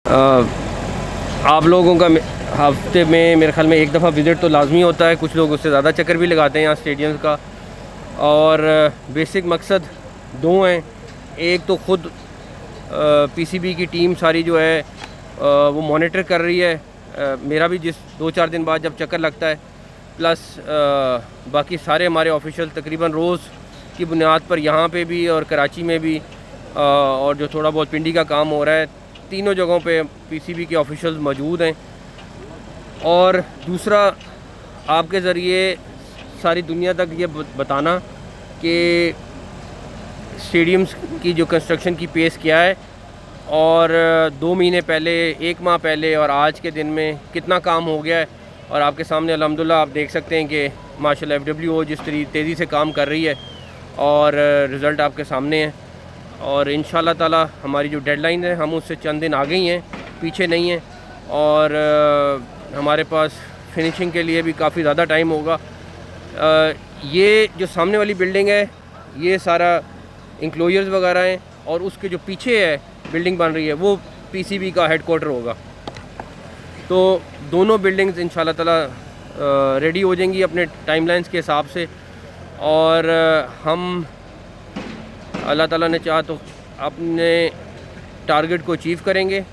आप लोगों का हफ्ते में मेरे ख्याल में एक दफ़ा विज़िट तो लाजमी होता है, कुछ लोग उससे ज़्यादा चक्कर भी लगाते हैं यहाँ स्टेडियम का। और बेसिक मकसद दो हैं। एक तो ख़ुद पीसीबी की टीम सारी जो है वो मॉनिटर कर रही है, मेरा भी जिस 2-4 दिन बाद जब चक्कर लगता है, प्लस बाकी सारे हमारे ऑफिशियल तकरीबन रोज़ की बुनियाद पर यहाँ पे भी और कराची में भी और जो थोड़ा बहुत पिंडी का काम हो रहा है, तीनों जगहों पे पीसीबी के ऑफिशियल्स मौजूद हैं। और दूसरा, आपके ज़रिए सारी दुनिया तक ये बताना कि स्टेडियम्स की जो कंस्ट्रक्शन की पेस क्या है और 2 महीने पहले, 1 माह पहले और आज के दिन में कितना काम हो गया है। और आपके सामने अल्हम्दुलिल्लाह आप देख सकते हैं कि माशाल्लाह FWO जिस तेज़ी से काम कर रही है और रिज़ल्ट आपके सामने है। और इंशाल्लाह ताला हमारी जो डेडलाइन है हम उससे चंद दिन आगे ही हैं, पीछे नहीं हैं। और हमारे पास फिनिशिंग के लिए भी काफ़ी ज़्यादा टाइम होगा। ये जो सामने वाली बिल्डिंग है ये सारा इंक्लोजर्स वगैरह हैं और उसके जो पीछे है बिल्डिंग बन रही है वो पीसीबी का हेडक्वार्टर होगा। तो दोनों बिल्डिंग्स इंशाल्लाह ताला रेडी हो जाएंगी अपने टाइमलाइंस के हिसाब से। और हम अल्लाह ताला ने चाहा तो अपने टारगेट को अचीव करेंगे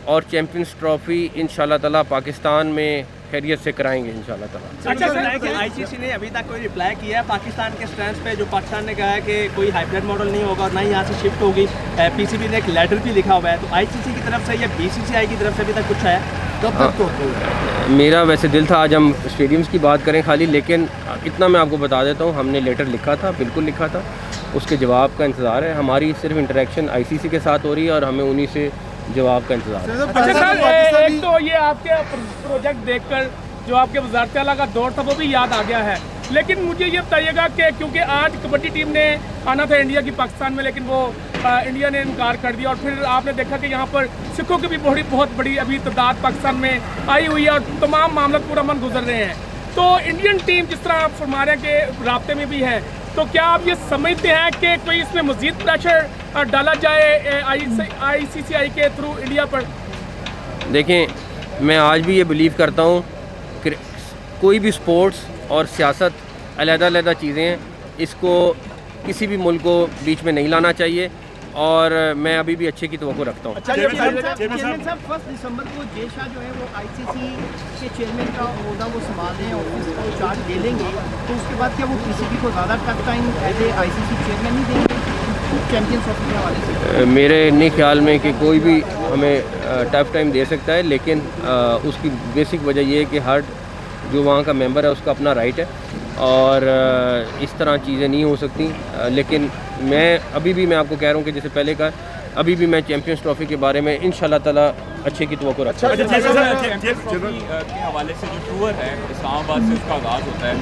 और चैम्पियंस ट्रॉफ़ी इंशाल्लाह ताला पाकिस्तान में खैरियत से कराएंगे इंशाल्लाह ताला। अच्छा सर, आईसीसी ने अभी तक कोई रिप्लाई किया है पाकिस्तान के स्टैंड पे? जो पाकिस्तान ने कहा है कि कोई हाइब्रिड मॉडल नहीं होगा, ना ही यहाँ से शिफ्ट होगी। पीसीबी ने एक लेटर भी लिखा हुआ है, तो आईसीसी की तरफ से या बीसीसीआई की तरफ से अभी तक कुछ है? कब तक तो मेरा वैसे दिल था आज हम स्टेडियम्स की बात करें खाली, लेकिन इतना मैं आपको बता देता हूँ, हमने लेटर लिखा था, बिल्कुल लिखा था, उसके जवाब का इंतज़ार है। हमारी सिर्फ इंटरेक्शन आईसीसी के साथ हो रही है और हमें उन्हीं से जवाब का इंतज़ार है। अच्छा सर, एक तो ये आपके प्रोजेक्ट देखकर जो आपके वज़ारत आला का दौर था वो भी याद आ गया है, लेकिन मुझे ये बताइएगा कि क्योंकि आज कबड्डी टीम ने आना था इंडिया की पाकिस्तान में, लेकिन वो इंडिया ने इनकार कर दिया। और फिर आपने देखा कि यहाँ पर सिखों की भी बहुत बड़ी अभी तादाद पाकिस्तान में आई हुई है और तमाम मामला पूरा मन गुजर रहे हैं। तो इंडियन टीम जिस तरह आप फरमा रहे हैं कि राब्ते में भी है, तो क्या आप ये समझते हैं कि कोई इसमें मज़ीद प्रेशर डाला जाए आईसीसीआई के थ्रू इंडिया पर? देखें, मैं आज भी ये बिलीव करता हूँ कि कोई भी स्पोर्ट्स और सियासत अलग-अलग चीज़ें हैं, इसको किसी भी मुल्क को बीच में नहीं लाना चाहिए और मैं अभी भी अच्छे की तवक्को रखता हूँ। चेयरमैन साहब 1 दिसंबर को जय शाह जो है वो आईसीसी के चेयरमैन का ओहदा वो संभाल रहे हैं, ऑफिस को चार्ज ले लेंगे, तो उसके बाद क्या वो पीसीबी को ज़्यादा tough time as a ICC chairman नहीं देंगे चैम्पियंस ट्रॉफी के हवाले से? मेरे नहीं ख्याल में कि कोई भी हमें टफ टाइम दे सकता है, लेकिन उसकी बेसिक वजह यह है कि हर जो वहाँ का मेंबर है उसका अपना राइट है और इस तरह चीज़ें नहीं हो सकती। लेकिन मैं अभी भी मैं आपको कह रहा हूँ कि जैसे पहले का, अभी भी मैं चैम्पियंस ट्रॉफ़ी के बारे में इंशाल्लाह ताला अच्छे की तवक्को रखता हूँ। चैम्पियंस ट्रॉफी के हवाले से जो टूर है इस्लामाबाद से उसका आगाज़ होता है,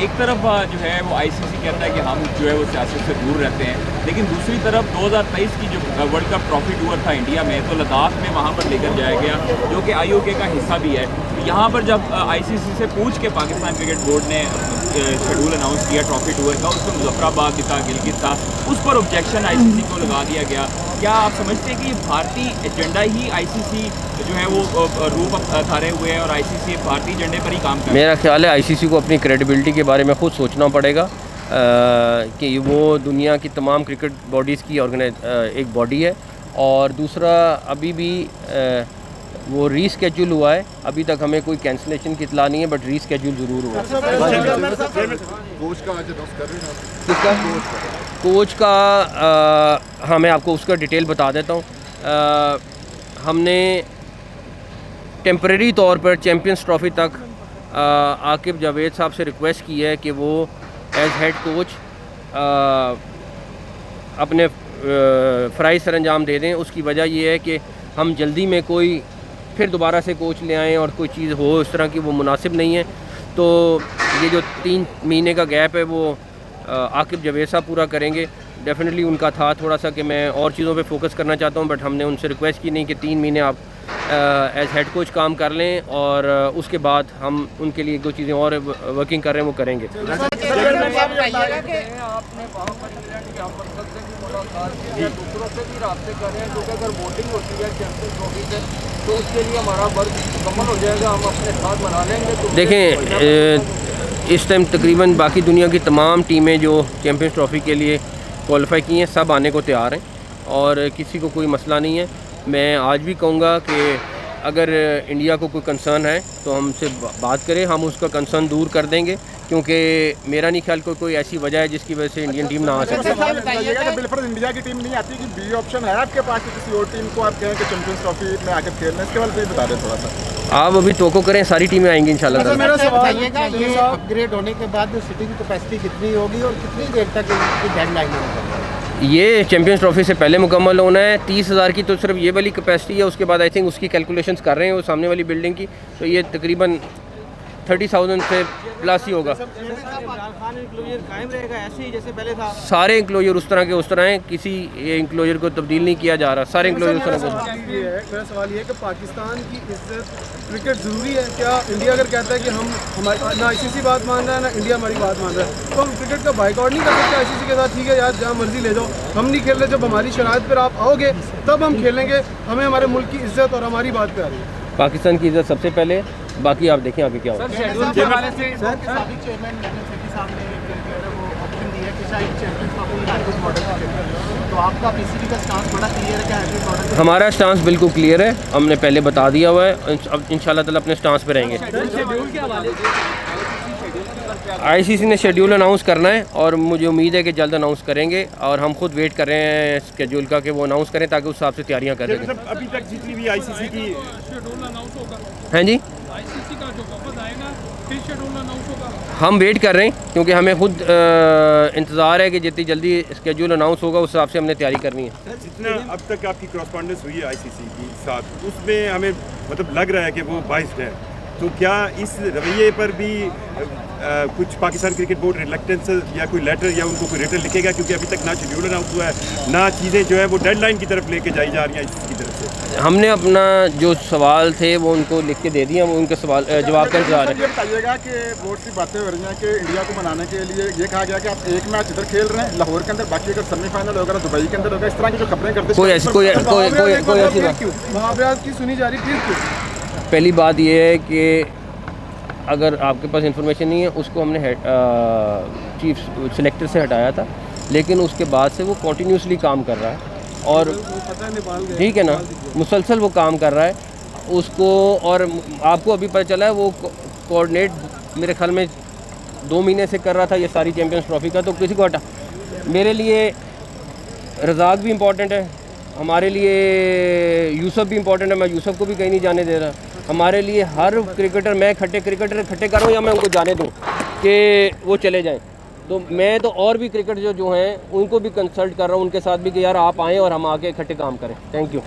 एक तरफ जो है वो आईसीसी कहता है कि हम जो है वो सियासत से दूर रहते हैं, लेकिन दूसरी तरफ 2023 की जो वर्ल्ड कप ट्रॉफी टूर था इंडिया में, तो लद्दाख में वहाँ पर लेकर जाया गया जो कि आईओके का हिस्सा भी है। यहाँ पर जब आईसीसी से पूछ के पाकिस्तान क्रिकेट बोर्ड ने शेड्यूल अनाउंस किया ट्रॉफी टूर का, उसमें मुजफ्फराबाद भी था, गिलगित था, उस पर ऑब्जेक्शन आईसीसी को लगा दिया गया। क्या आप समझते हैं कि ये भारतीय एजेंडा ही आईसीसी जो है वो रूप धारे हुए हैं और आईसीसी भारतीय एजेंडे पर ही काम कर रहा है? मेरा ख्याल है आईसीसी को अपनी क्रेडिबिलिटी के बारे में ख़ुद सोचना पड़ेगा कि वो दुनिया की तमाम क्रिकेट बॉडीज़ की एक बॉडी है। और दूसरा, अभी भी वो रीस्केड्यूल हुआ है, अभी तक हमें कोई कैंसिलेशन की इतला नहीं है, बट रीस्केड्यूल ज़रूर हुआ है। कोच का हाँ, मैं आपको उसका डिटेल बता देता हूँ। हमने टेम्परेरी तौर पर चैम्पियंस ट्रॉफ़ी तक आकिब जावेद साहब से रिक्वेस्ट की है कि वो एज़ हेड कोच अपने फ़राइज़ सर अंजाम दे दें। उसकी वजह ये है कि हम जल्दी में कोई फिर दोबारा से कोच ले आएँ और कोई चीज़ हो इस तरह की, वो मुनासिब नहीं है। तो ये जो 3 महीने का गैप है वो आकिब जावेद साहब पूरा करेंगे। डेफिनेटली उनका था थोड़ा सा कि मैं और चीज़ों पे फोकस करना चाहता हूँ, बट हमने उनसे रिक्वेस्ट की नहीं कि 3 महीने आप एज़ हेड कोच काम कर लें और उसके बाद हम उनके लिए 2 चीज़ें और वर्किंग कर रहे हैं वो करेंगे। आपने सूरत से भी रास्ते कर रहे हैं, क्योंकि अगर वोटिंग होती है चैंपियंस ट्रॉफी से तो उसके लिए हमारा वर्क मुकम्मल हो जाएगा, हम अपने साथ मना लेंगे। तो देखें इस टाइम तकरीबन बाकी दुनिया की तमाम टीमें जो चैंपियंस ट्रॉफी के लिए क्वालिफाई की हैं सब आने को तैयार हैं और किसी को कोई मसला नहीं है। मैं आज भी कहूँगा कि अगर इंडिया को कोई कंसर्न है तो हमसे बात करें, हम उसका कंसर्न दूर कर देंगे, क्योंकि मेरा नहीं ख्याल कोई ऐसी वजह है जिसकी वजह से इंडियन टीम ना आ सके। बिल्कुल इंडिया की टीम नहीं आती कि बी ऑप्शन है आपके पास कि किसी और टीम को आप कहें कि चैंपियंस ट्रॉफी में आकर खेलना, इसके बारे में बता दें थोड़ा सा। आप अभी तोको करें, सारी टीमें आएंगी इंशाल्लाह। मेरा सवाल ये अपग्रेड होने के बाद सीटिंग कैपेसिटी कितनी होगी और कितनी देर तक इसकी डेडलाइन होगी? ये चैंपियंस ट्रॉफी से पहले मुकम्मल होना है। 30,000 की तो सिर्फ ये वाली कैपेसिटी है, उसके बाद आई थिंक उसकी कैलकुलेशंस कर रहे हैं वो सामने वाली बिल्डिंग की, तो ये तकरीबन 30,000 से प्लस ही होगा। कायम रहेगा ऐसे ही जैसे पहले था? सारे इंक्लोजर उस तरह हैं, किसी इंक्लोजर को तब्दील नहीं किया जा रहा, सारे इंक्लोजर उस तरह के। मेरा सवाल ये है कि पाकिस्तान की इज्जत क्रिकेट ज़रूरी है क्या? इंडिया अगर कहता है कि हम हमारी ना आईसीसी बात मान रहा है ना इंडिया हमारी बात मान रहा है, तो हम क्रिकेट का बाइकआउट नहीं कर सकते आईसीसी के साथ? ठीक है यार, जहाँ मर्जी ले जाओ, हम नहीं खेल रहे। जब हमारी शराइत पर आप आओगे तब हम खेलेंगे, हमें हमारे मुल्क की इज्जत और हमारी बात पे आ रही है। पाकिस्तान की इज्जत सबसे पहले, बाकी आप देखें आगे क्या होगा। शेड्यूल के हवाले से साबिक चेयरमैन सेठी साहब ने वो ऑप्शन दिया कि शायद चैंपियंस ट्रॉफी हाइब्रिड मॉडल पे खेलें, तो आपका पीसीबी का स्टांस बड़ा क्लियर है कि हाइब्रिड मॉडल? हमारा स्टांस बिल्कुल क्लियर है, हमने पहले बता दिया हुआ है, अब इंशाल्लाह ताला अपने स्टांस पे रहेंगे। शेड्यूल के हवाले से आईसीसी ने शेड्यूल अनाउंस करना है और मुझे उम्मीद है कि जल्द अनाउंस करेंगे और हम खुद वेट कर रहे हैं शेड्यूल का कि वो अनाउंस करें ताकि उस हिसाब से तैयारियां करें। अभी तक जितनी भी आईसीसी की शेड्यूल अनाउंस होगा, हैं जी, आईसीसी का जो वफद आएगा फिर शेड्यूल अनाउंस होगा। हम वेट कर रहे हैं क्योंकि हमें खुद इंतज़ार है कि जितनी जल्दी शेड्यूल अनाउंस होगा उस हिसाब से हमने तैयारी करनी है। जितना अब तक आपकी क्रॉसपॉन्डेंस हुई है आईसीसी के साथ, उसमें हमें मतलब लग रहा है कि वो बाइस्ड है, तो क्या इस रवैये पर भी कुछ पाकिस्तान क्रिकेट बोर्ड रिलेक्टेंस या कोई लेटर या उनको कोई रिटर्न लिखेगा? क्योंकि अभी तक ना शेड्यूल अनाउंस हुआ है, ना चीज़ें जो है वो डेडलाइन की तरफ लेके जाई जा रही हैं इसकी तरफ से। हमने अपना जो सवाल थे वो उनको लिख के दे दिए, वो उनके सवाल जवाब का इंतजार है। ये बताइएगा कि बोर्ड से बातें हो रही हैं कि इंडिया को मनाने के लिए ये कहा गया कि आप एक मैच इधर खेल रहे हैं लाहौर के अंदर, बाकी अगर सेमीफाइनल होगा दुबई के अंदर होगा, इस तरह की जो खबरें करते हैं कोई ऐसी बात महाभियात की सुनी जा रही फिर क्यों? पहली बात ये है कि अगर आपके पास इंफॉर्मेशन नहीं है, उसको हमने चीफ सिलेक्टर से हटाया था, लेकिन उसके बाद से वो कंटिन्यूसली काम कर रहा है और ठीक है ना, मुसलसल वो काम कर रहा है उसको। और आपको अभी पता चला है वो कोऑर्डिनेट मेरे ख्याल में 2 महीने से कर रहा था ये सारी चैंपियंस ट्रॉफी का, तो किसी को हटा। मेरे लिए रज़ाक भी इम्पॉर्टेंट है, हमारे लिए यूसुफ भी इम्पॉर्टेंट है, मैं यूसुफ को भी कहीं नहीं जाने दे रहा। हमारे लिए हर क्रिकेटर, मैं क्रिकेटर इकट्ठे कर रहा हूँ या मैं उनको जाने दूँ कि वो चले जाएं, तो मैं तो और भी क्रिकेटर जो हैं उनको भी कंसल्ट कर रहा हूँ, उनके साथ भी कि यार आप आएँ और हम आके इकट्ठे काम करें। Thank you.